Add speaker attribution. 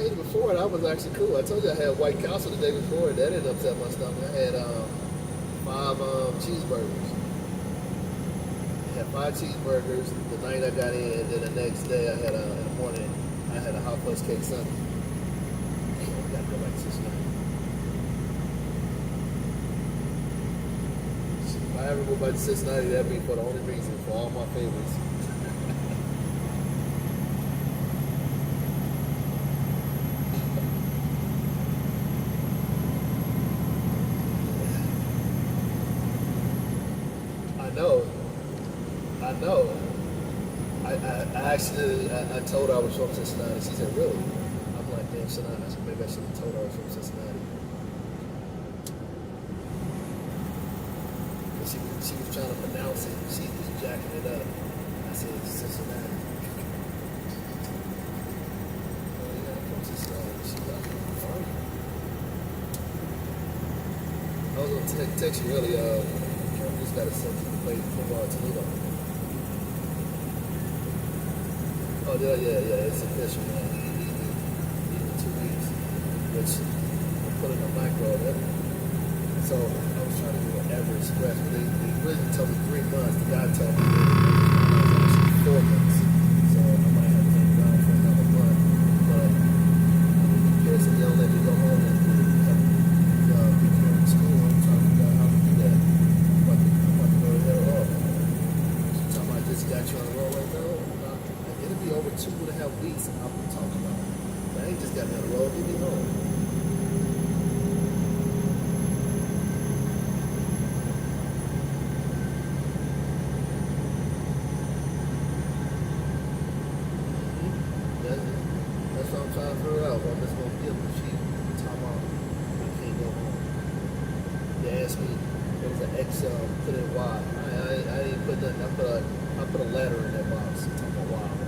Speaker 1: day before, that was actually cool. I told you I had White Castle the day before, and that didn't upset my stomach. I had 5 cheeseburgers. I had 5 cheeseburgers the night I got in, and then the next day I had in the morning I had a hot fudge cake sundae. Damn, I gotta go back to Cincinnati. If I ever go back to Cincinnati, that'd be for the only reason, for all my favorites. I know. I actually, I told her I was from Cincinnati. She said, really? I'm like, damn, Cincinnati. I said, maybe I should have told her I was from Cincinnati. But she was trying to pronounce it. She was jacking it up. I said, it's Cincinnati. Oh, yeah, I'm from Cincinnati. She's like, oh. I was going to text you earlier. I just got to send you the play football to Toledo. Oh, yeah, it's official, man. Even 2 weeks, which I put in a micro. So I was trying to do an average express, but they really told me 3 months. The guy told me it was actually 4 months. So I might have to hang around for another month. But because they don't let me go home and be here in school, I'm trying to figure out how to do that. I'm about to go to hell off. She's talking about I just got you on the roll right now. It'll be over 2.5 weeks I'm talking about. But I ain't just got me on the road, leave me home. That's what I'm trying to figure out. What I'm just going to give her. She talking about I can't go home. They asked me, there was an X, put in Y. I didn't put nothing. I put a letter in that box. Talking about Y.